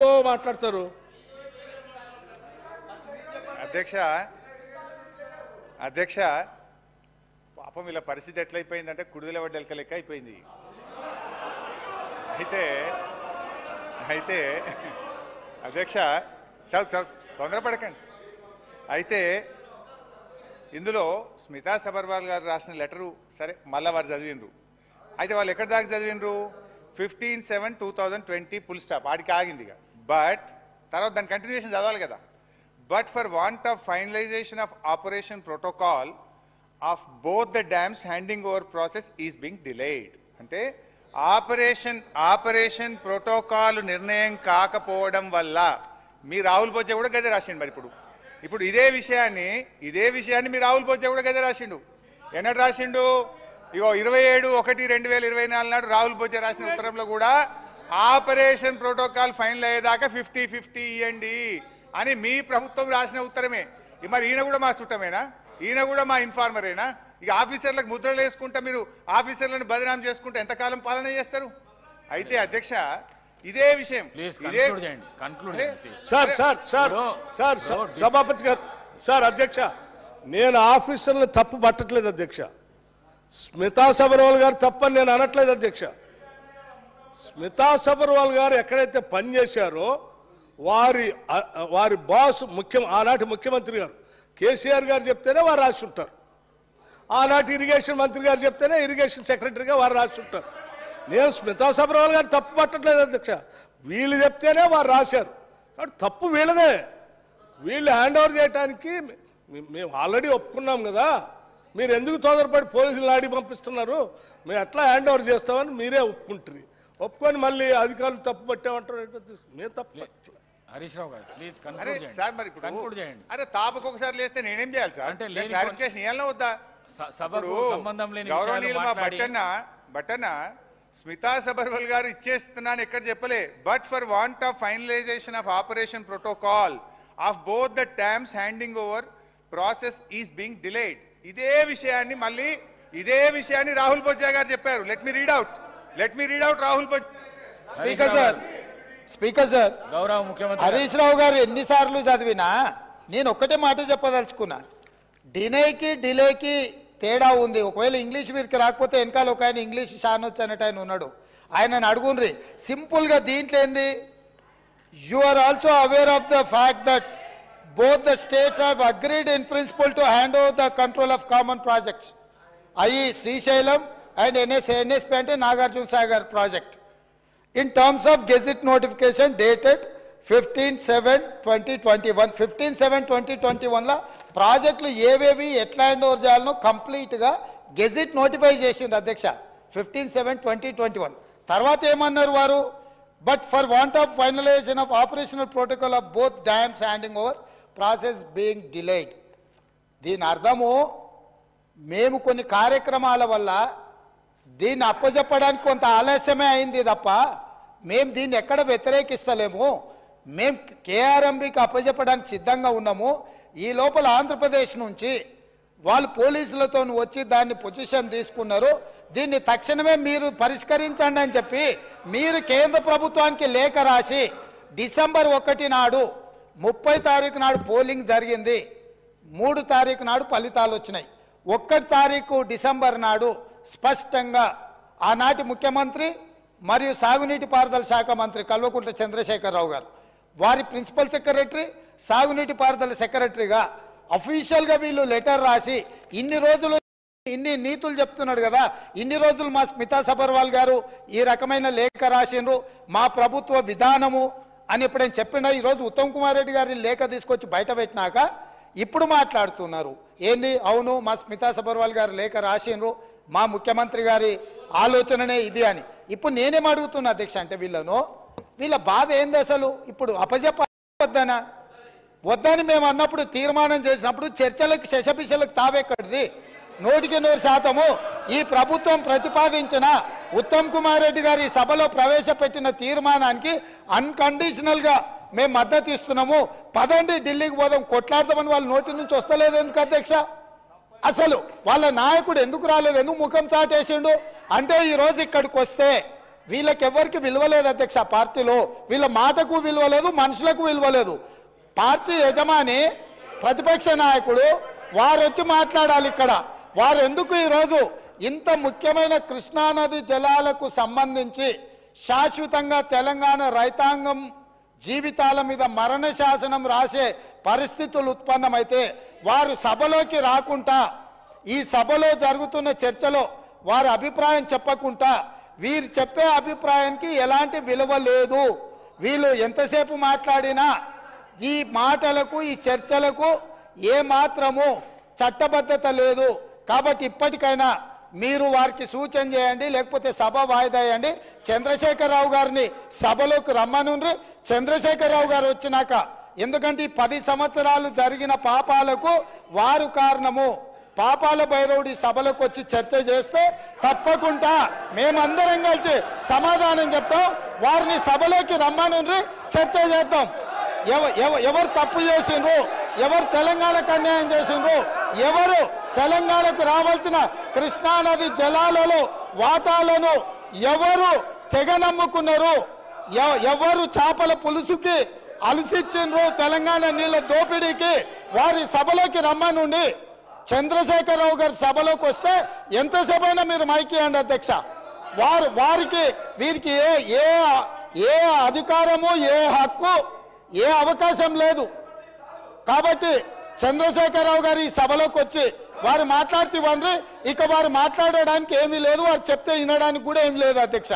మాట్లాడతారు అధ్యక్ష పాపం వీళ్ళ పరిస్థితి ఎట్లయిపోయిందంటే కుడిదల వడ్డెలక లెక్క అయిపోయింది. అయితే అధ్యక్ష చాలా తొందరపడకండి. అయితే ఇందులో స్మితా సబర్వాల్ గారు రాసిన లెటరు సరే మళ్ళీ వారు చదివిండ్రు. అయితే వాళ్ళు ఎక్కడి దాకా చదివిండ్రు? 15/7/2020 ఫుల్ స్టాప్ ఆడికి ఆగింది. బట్ తర్వాత దాని కంటిన్యూషన్ చదవాలి కదా. But for want of finalisation of operation protocol of both the dams handing over process is Bing delayed. అంటే ఆపరేషన్ ప్రోటోకాల్ నిర్ణయం కాకపోవడం వల్ల మీ రాహుల్ బొజ్జ కూడా గదే రాసిండు. మరి ఇప్పుడు ఇదే విషయాన్ని మీ రాహుల్ బొజ్జ కూడా గదే రాసిండు. ఎన్నడు రాసిండు? ఇగో 27/1/2024 నాడు రాహుల్ బొజ్జ రాసిన ఉత్తరంలో కూడా ఆపరేషన్ ప్రోటోకాల్ ఫైనల్ అయ్యేదాకా 50-50 ఇవ్వండి అని మీ ప్రభుత్వం రాసిన ఉత్తరమే. మరి ఈయన కూడా మా చుట్టమేనా? ఈయన కూడా మా ఇన్ఫార్మరేనా? ఇక ఆఫీసర్లకు ముద్రలు వేసుకుంటా మీరు ఆఫీసర్లను బదనాం చేసుకుంటే ఎంతకాలం పాలన చేస్తారు? అయితే అధ్యక్ష ఇదే విషయం సభాపతి గారు అధ్యక్ష నేను ఆఫీసర్లను తప్పు పట్టట్లేదు అధ్యక్ష. స్మితా సబర్వాల్ గారు తప్పని నేను అనట్లేదు అధ్యక్ష. స్మితా సబర్వాల్ గారు ఎక్కడైతే పనిచేశారో వారి బాస్ ఆనాటి ముఖ్యమంత్రి గారు కేసీఆర్ గారు చెప్తేనే వారు రాసి ఉంటారు. ఆనాటి ఇరిగేషన్ మంత్రి గారు చెప్తేనే ఇరిగేషన్ సెక్రటరీగా వారు రాసి ఉంటారు. నేను స్మితా సబర్వాల్ గారు తప్పు పట్టట్లేదు అధ్యక్ష. వీళ్ళు చెప్తేనే వారు రాశారు కాబట్టి తప్పు వీళ్ళదే. వీళ్ళు హ్యాండ్ ఓవర్ చేయడానికి మేము ఆల్రెడీ ఒప్పుకున్నాం కదా. మీరు ఎందుకు తొందరపడి పోలీసులు ఆడి పంపిస్తున్నారు? మేము ఎట్లా హ్యాండ్ ఓవర్ చేస్తామని మీరే ఒప్పుకుంటారు. ఒప్పుకొని మళ్ళీ అధికారులు తప్పు పట్టామంటారు. మేము తప్పు హరీష్ రావు గారు ప్లీజ్ సార్ మరి కన్క్లూడ్ చేయండి. అరే తాపకు ఒకసారి లేస్తే నేనేం చేయాలి సార్? అంటే క్లారిఫికేషన్ ఇవ్వాలన్నా వద్దా? సభకు సంబంధం లేని గౌరవనీయులు మా బట్టన్న స్మితా సబర్వాల్ గారు ఇచ్చేస్తున్నాను ఎక్కడ చెప్పలే. But for want of finalisation of operation protocol of both the dams handing over process is being delayed. ఇదే విషయాన్ని రాహుల్ బొజ్జా గారు చెప్పారు. Let me read out Rahul Bojja. Speaker sir గౌరవ ముఖ్యమంత్రి హరీష్ రావు గారు ఎన్నిసార్లు చదివినా నేను ఒక్కటే మాట చెప్పదలుచుకున్నా. డిలేకి తేడా ఉంది. ఒకవేళ ఇంగ్లీష్ వీరికి రాకపోతే వెనకాల ఒక ఆయన ఇంగ్లీష్ షానొచ్చు అనేట ఆయన ఉన్నాడు. ఆయనను అడుగుండ్రి. సింపుల్గా దీంట్లో ఏంది? You are also aware of the fact that both the states have agreed in principle to hand over the control of common projects, i.e. Srisailam and NSP ante Nagarjuna Sagar project, in terms of gazette notification dated 15/7/2021. 15/7/2021 la ప్రాజెక్టులు ఏవేవి ఎట్లా hand over చేయాలనో కంప్లీట్గా gazette notify చేసింది అధ్యక్ష 15/7/2021. తర్వాత ఏమన్నారు వారు? But for want of finalisation of operational protocol of both dams handing over process being delayed. దీని అర్థము మేము కొన్ని కార్యక్రమాల వల్ల దీన్ని అప్పచెప్పడానికి కొంత ఆలస్యమే అయింది తప్ప మేము దీన్ని ఎక్కడ వ్యతిరేకిస్తలేము. మేము కేఆర్ఎంబీకి అప్పచెప్పడానికి సిద్ధంగా ఉన్నాము. ఈ లోపల ఆంధ్రప్రదేశ్ నుంచి వాళ్ళు పోలీసులతో వచ్చి దాన్ని పొజిషన్ తీసుకున్నారు. దీన్ని తక్షణమే మీరు పరిష్కరించండి అని చెప్పి మీరు కేంద్ర ప్రభుత్వానికి లేఖ రాసి డిసెంబర్ 1 నాడు 30 తారీఖు నాడు పోలింగ్ జరిగింది. 3 తారీఖు నాడు ఫలితాలు వచ్చినాయి. 1 తారీఖు డిసెంబర్ నాడు స్పష్టంగా ఆనాటి ముఖ్యమంత్రి మరియు సాగునీటి పారుదల శాఖ మంత్రి కల్వకుంట్ల చంద్రశేఖరరావు గారు వారి ప్రిన్సిపల్ సెక్రటరీ సాగునీటి పారుదల సెక్రటరీగా అఫీషియల్గా వీళ్ళు లెటర్ రాసి ఇన్ని రోజులు ఇన్ని నీతులు చెప్తున్నాడు కదా, ఇన్ని రోజులు మా స్మితా సబర్వాల్ గారు ఈ రకమైన లేఖ రాసిండ్రు, మా ప్రభుత్వ విధానము అని ఎప్పుడైనా చెప్పిండా? ఈరోజు ఉత్తమ్ కుమార్ రెడ్డి గారి లేఖ తీసుకొచ్చి బయట పెట్టినాక ఇప్పుడు మాట్లాడుతున్నారు ఏంది? అవును మా స్మితా సబర్వాల్ గారు లేఖ రాసిండ్రు, మా ముఖ్యమంత్రి గారి ఆలోచననే ఇది అని. ఇప్పుడు నేనేం అడుగుతున్నా అధ్యక్ష అంటే వీళ్ళ బాధ ఏంది అసలు? ఇప్పుడు అప్పచెప్పొద్దనా? వద్దని మేము అన్నప్పుడు తీర్మానం చేసినప్పుడు చర్చలకు శశపిశలకు తావెక్కడిది? 100% ఈ ప్రభుత్వం ప్రతిపాదించిన ఉత్తమ్ కుమార్ రెడ్డి గారి సభలో ప్రవేశపెట్టిన తీర్మానానికి అన్కండిషనల్గా మేము మద్దతు ఇస్తున్నాము. పదండి ఢిల్లీకి పోదాం కొట్లాడదామని వాళ్ళ నోటి నుంచి వస్తలేదు ఎందుకు అధ్యక్ష? అసలు వాళ్ళ నాయకుడు ఎందుకు రాలేదు? ఎందుకు ముఖం చాటేసిండు? అంటే ఈరోజు ఇక్కడికి వస్తే వీళ్ళకి ఎవరికి విలువ లేదు అధ్యక్ష పార్టీలో. వీళ్ళ మాటకు విలువ లేదు, మనుషులకు విలువ లేదు. పార్టీ యజమాని ప్రతిపక్ష నాయకుడు వారు వచ్చి మాట్లాడాలి ఇక్కడ. వారు ఎందుకు ఈరోజు ఇంత ముఖ్యమైన కృష్ణానది జలాలకు సంబంధించి శాశ్వతంగా తెలంగాణ రైతాంగం జీవితాల మీద మరణ శాసనం రాసే పరిస్థితులు ఉత్పన్నమైతే వారు సభలోకి రాకుండా, ఈ సభలో జరుగుతున్న చర్చలో వారి అభిప్రాయం చెప్పకుండా, వీరు చెప్పే అభిప్రాయానికి ఎలాంటి విలువ లేదు. వీళ్ళు ఎంతసేపు మాట్లాడినా ఈ మాటలకు, ఈ చర్చలకు ఏమాత్రము చట్టబద్ధత లేదు. కాబట్టి ఇప్పటికైనా మీరు వారికి సూచన చేయండి, లేకపోతే సభ వాయిదా వేయండి. చంద్రశేఖరరావు గారిని సభలోకి రమ్మనుండ్రి. చంద్రశేఖరరావు గారు వచ్చినాక, ఎందుకంటే ఈ 10 సంవత్సరాలు జరిగిన పాపాలకు వారు కారణము. పాపాల భైరవుడి సభలోకి వచ్చి చర్చ చేస్తే తప్పకుండా మేమందరం కలిసి సమాధానం చెప్తాం. వారిని సభలోకి రమ్మనుండ్రి, చర్చ చేద్దాం. ఎవరు తప్పు చేసిండ్రు, ఎవరు తెలంగాణకు అన్యాయం చేసిండ్రు, ఎవరు తెలంగాణకు రావాల్సిన కృష్ణానది జలాలలో వాటాలను ఎవరు తెగ నమ్ముకున్నారు, ఎవరు చేపల పులుసుకి అలసిచ్చిండ్రు, తెలంగాణ నీళ్ళ దోపిడీకి, వారి సభలోకి రమ్మనుండి. చంద్రశేఖరరావు గారి సభలోకి వస్తే ఎంతసేపైనా మీరు మైకియండి అధ్యక్ష. వారికి వీరికి ఏ అధికారము, ఏ హక్కు, ఏ అవకాశం లేదు. కాబట్టి చంద్రశేఖరరావు గారు ఈ సభలోకి వచ్చి వారు మాట్లాడితే ఇక వారు మాట్లాడడానికి ఏమీ లేదు, వారు చెప్తే వినడానికి కూడా ఏమీ లేదు అధ్యక్ష.